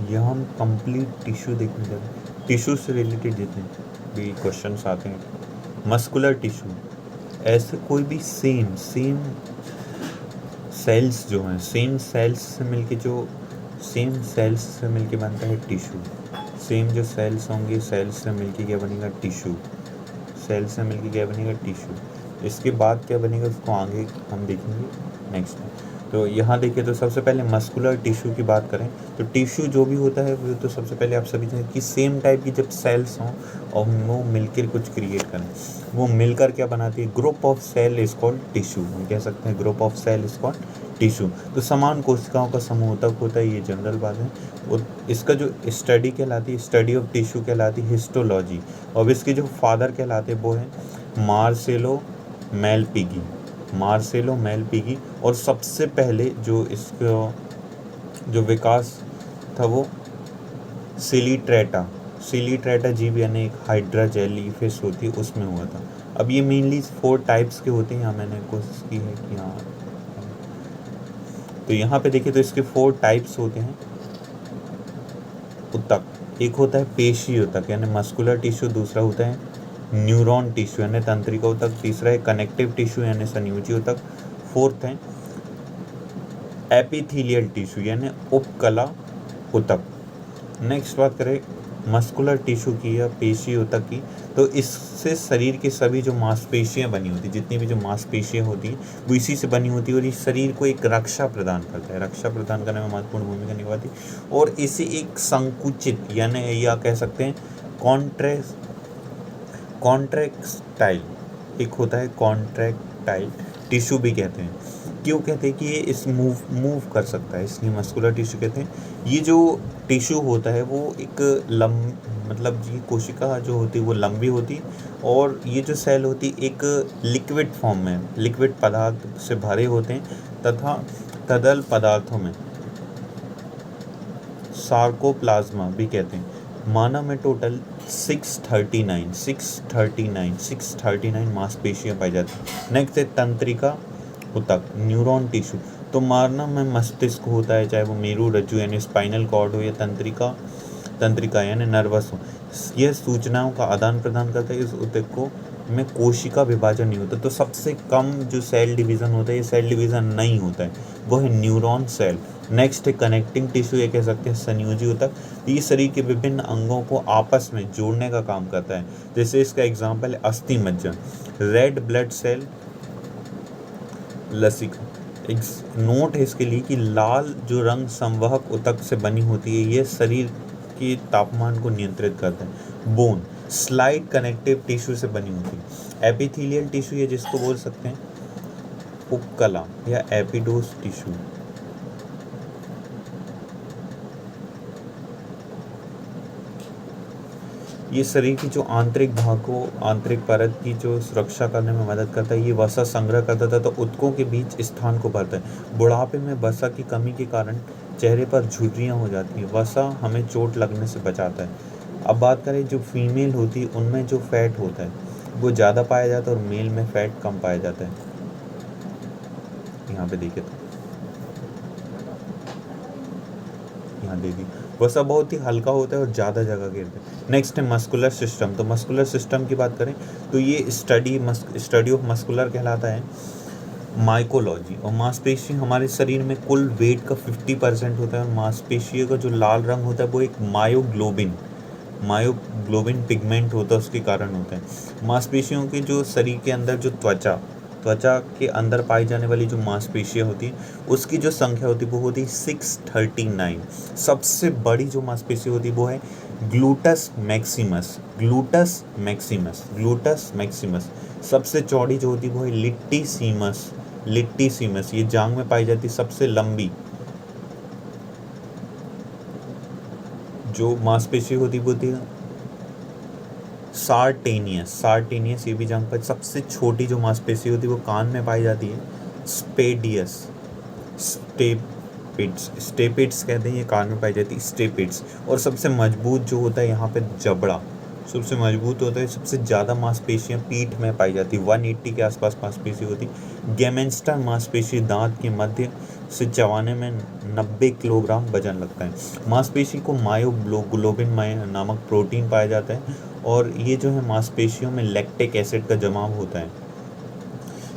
यहाँ हम complete tissue देखने जा रहे हैं। टिश्यू से रिलेटेड जितने भी क्वेश्चंस आते हैं, मस्कुलर टिश्यू, ऐसे कोई भी सेम सेल्स जो हैं, सेम सेल्स से मिलके बनता है टिश्यू। सेम जो सेल्स होंगे, सेल्स से मिलके क्या बनेगा? टिश्यू। सेल से मिलके क्या बनेगा? टिश्यू। इसके बाद क्या बनेगा उसको आगे हम देखेंगे नेक्स्ट में। तो यहाँ देखिए, तो सबसे पहले मस्कुलर टिश्यू की बात करें तो टिश्यू जो भी होता है वो तो सबसे पहले आप सभी जानें कि सेम टाइप की जब सेल्स हों और वो मिलकर कुछ क्रिएट करें, वो मिलकर क्या बनाती है? Group of cell is called tissue. हम कह सकते हैं group of cell is called tissue. तो समान कोशिकाओं का समूह तक होता है, ये जनरल बात है। और इसका जो स्टडी कहलाती है, स्टडी ऑफ टिश्यू कहलाती है हिस्टोलॉजी। और इसके जो फादर कहलाते हैं वो हैं मार्सेलो मेलपिगी। और सबसे पहले जो इसका जो विकास था वो सिलीट्रेटा जीव यानी एक हाइड्रा जेली फिश होती है उसमें हुआ था। अब ये मेनली 4 टाइप्स के होते हैं, यहाँ मैंने कोशिश की है कि यहाँ, तो यहाँ पे देखिए तो इसके 4 टाइप्स होते हैं। ऊतक, एक होता है पेशी ऊतक यानी मस्कुलर टिश्यू, दूसरा होता है न्यूरॉन टिश्यू यानी तंत्रिका ऊतक, तीसरा है कनेक्टिव टिश्यू यानी संयोजी ऊतक, फोर्थ है एपिथेलियल टिश्यू यानी उपकला ऊतक। नेक्स्ट बात करें मस्कुलर टिश्यू की या पेशी ऊतक की, तो इससे शरीर की सभी जो मांसपेशियां बनी होती, जितनी भी जो मांसपेशियां होती हैं वो इसी से बनी होती है, और ये शरीर को एक रक्षा प्रदान करता है, रक्षा प्रदान करने में महत्वपूर्ण भूमिका निभाती है। और इसे एक संकुचित यानी या कह सकते हैं कॉन्ट्रैक्टाइल, एक होता है कॉन्ट्रैक्टाइल टिश्यू भी कहते हैं। क्यों कहते हैं कि ये इस मूव कर सकता है, इसलिए मस्कुलर टिश्यू कहते हैं। ये जो टिश्यू होता है वो एक मतलब ये कोशिका जो होती है वो लंबी होती, और ये जो सेल होती है एक लिक्विड फॉर्म में, लिक्विड पदार्थ से भरे होते हैं, तथा तरल पदार्थों में सार्कोप्लाज्मा भी कहते हैं। मानव में टोटल 639 मांसपेशियां पाई जाती हैं। नेक्स्ट है तंत्रिका ऊतक, न्यूरॉन टिश्यू। तो मानव में मस्तिष्क होता है, चाहे वो मेरू रज्जु यानी स्पाइनल कॉर्ड हो या तंत्रिका यानी नर्वस हो, यह सूचनाओं का आदान प्रदान करता है। इस ऊतक को में कोशिका विभाजन नहीं होता। तो सबसे कम जो सेल डिवीज़न होता है, ये सेल डिवीज़न नहीं होता है, वो है न्यूरॉन सेल। नेक्स्ट है कनेक्टिंग टिश्यू, ये कह सकते हैं संयोजी ऊतक। तो ये शरीर के विभिन्न अंगों को आपस में जोड़ने का काम करता है। जैसे इसका एग्जाम्पल है अस्थि मज्जा, रेड ब्लड सेल, लसिका। एक नोट है इसके लिए कि लाल जो रंग संवहक ऊतक से बनी होती है, यह शरीर के तापमान को नियंत्रित करता है। बोन स्लाइड कनेक्टिव टिश्यू से बनी होती है। एपिथेलियल टिश्यू ये जिसको बोल सकते हैं उपकला या एपिडोस टिश्यू। ये शरीर की जो आंतरिक भागों, आंतरिक परत की जो सुरक्षा करने में मदद करता है। ये वसा संग्रह करता था तो ऊतकों के बीच स्थान को भरता है। बुढ़ापे में वसा की कमी के कारण चेहरे पर झुर्रियाँ हो जाती हैं। वसा हमें चोट लगने से बचाता है। अब बात करें जो फीमेल होती है उनमें जो फैट होता है वो ज़्यादा पाया जाता है और मेल में फैट कम पाया जाता है। यहाँ पे देखिए तो यहाँ देखिए वसा बहुत ही हल्का होता है और ज़्यादा जगह घेरता है। नेक्स्ट है मस्कुलर सिस्टम। तो मस्कुलर सिस्टम की बात करें तो ये स्टडी ऑफ मस्कुलर कहलाता है माइकोलॉजी। और मांसपेशी हमारे शरीर में कुल वेट का 50% होता है, और मांसपेशियों का जो लाल रंग होता है वो एक मायोग्लोबिन पिगमेंट होता है, उसके कारण होता है। मांसपेशियों के जो शरीर के अंदर जो त्वचा के अंदर पाई जाने वाली जो मांसपेशियां होती हैं उसकी जो संख्या होती है वो होती है 639। सबसे बड़ी जो मांसपेशी होती है वो है ग्लूटस मैक्सिमस। सबसे चौड़ी जो होती है वो है लिट्टीसीमस। ये जांघ में पाई जाती है। सबसे लंबी जो मांसपेशी होती है सार्टेनियस, ये भी जांघ पर। सबसे छोटी जो मांसपेशी होती है वो कान में पाई जाती है, स्टेपिड्स कहते हैं, ये कान में पाई जाती है स्टेपिड्स। और सबसे मजबूत जो होता है यहाँ पे जबड़ा सबसे मजबूत होता है। सबसे ज़्यादा मांसपेशियाँ पीठ में पाई जाती है, 180 के आसपास मांसपेशी होती है। गेमेंस्टर मांसपेशी दांत के मध्य से चबाने में 90 किलोग्राम वजन लगता है। मांसपेशी को मायोग्लोबिन नामक प्रोटीन पाया जाता है और ये जो है मांसपेशियों में लैक्टिक एसिड का जमाव होता है।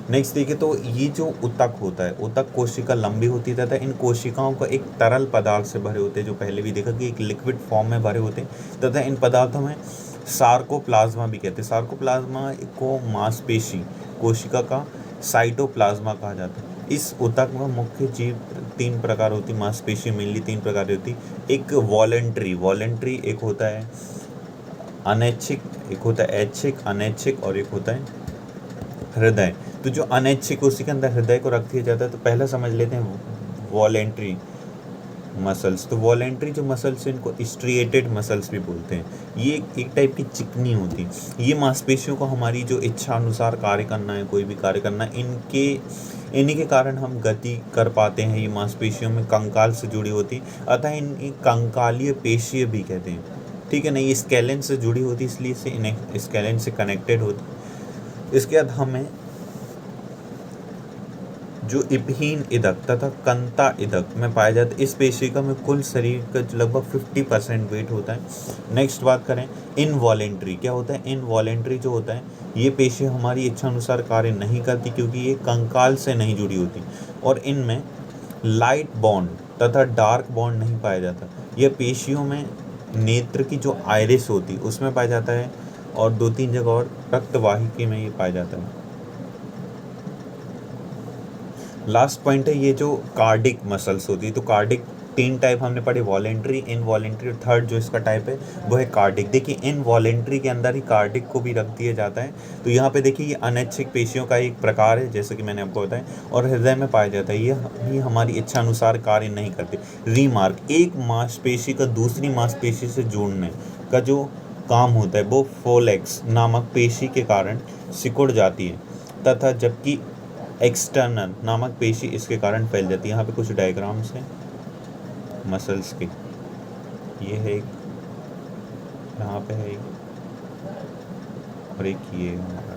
नेक्स्ट देखिए तो ये जो ऊतक होता है, ऊतक कोशिका लंबी होती है तथा इन कोशिकाओं को एक तरल पदार्थ से भरे होते हैं, जो पहले भी देखा कि एक लिक्विड फॉर्म में भरे होते हैं, तथा इन पदार्थों में सार्कोप्लाज्मा भी कहते हैं। सार्कोप्लाज्मा को मांसपेशी कोशिका का साइटोप्लाज्मा कहा जाता है। इस ऊतक में मुख्य जीव 3 प्रकार होती, मांसपेशी मेनली 3 प्रकार की होती। एक वॉलेंट्री एक होता है अनैच्छिक, एक होता है ऐच्छिक अनैच्छिक और एक होता है हृदय। तो जो अनैच्छिक उसी के अंदर हृदय को रख दिया जाता है। तो पहला समझ लेते हैं वॉलेंट्री मसल्स। तो वॉलेंट्री जो मसल्स हैं इनको स्ट्रिएटेड मसल्स भी बोलते हैं। ये एक टाइप की चिकनी होती है। ये मांसपेशियों को हमारी जो इच्छा अनुसार कार्य करना है, कोई भी कार्य करना है, इन्हीं के कारण हम गति कर पाते हैं। ये मांसपेशियों में कंकाल से जुड़ी होती, अतः इन कंकालीय पेशियाँ भी कहते हैं। ठीक है ना, ये स्केलेन से जुड़ी होती इसलिए इसे इन्हें स्केलेन से कनेक्टेड होती। इसके बाद हमें जो इपहीन इदक तथा कंता इदक में पाया जाता है, इस पेशिका में कुल शरीर का लगभग 50% वेट होता है। नेक्स्ट बात करें इनवॉलेंट्री, क्या होता है इनवॉलेंट्री जो होता है, ये पेशी हमारी इच्छा अनुसार कार्य नहीं करती क्योंकि ये कंकाल से नहीं जुड़ी होती और इनमें लाइट बॉन्ड तथा डार्क बॉन्ड नहीं पाया जाता। यह पेशियों में नेत्र की जो आइरिस होती उसमें पाया जाता है और 2-3 जगह और रक्तवाहिकी में ये पाया जाता है। लास्ट पॉइंट है ये जो कार्डिक मसल्स होती है। तो कार्डिक 3 टाइप हमने पढ़े, वॉलेंट्री, इनवॉलेंट्री, थर्ड जो इसका टाइप है वो है कार्डिक। देखिए इनवॉलेंट्री के अंदर ही कार्डिक को भी रख दिया जाता है। तो यहाँ पे देखिए ये अनैच्छिक पेशियों का एक प्रकार है जैसे कि मैंने आपको बताया और हृदय में पाया जाता है। ये हमारी इच्छा अनुसार कार्य नहीं करते। रीमार्क, एक मांसपेशी का दूसरी मांसपेशी से जोड़ने का जो काम होता है वो फोलेक्स नामक पेशी के कारण सिकुड़ जाती है तथा जबकि एक्सटर्नल नामक पेशी इसके कारण फैल जाती है। यहाँ पे कुछ डायग्राम्स हैं मसल्स के, ये है एक, यहाँ पे है एक और एक ये है।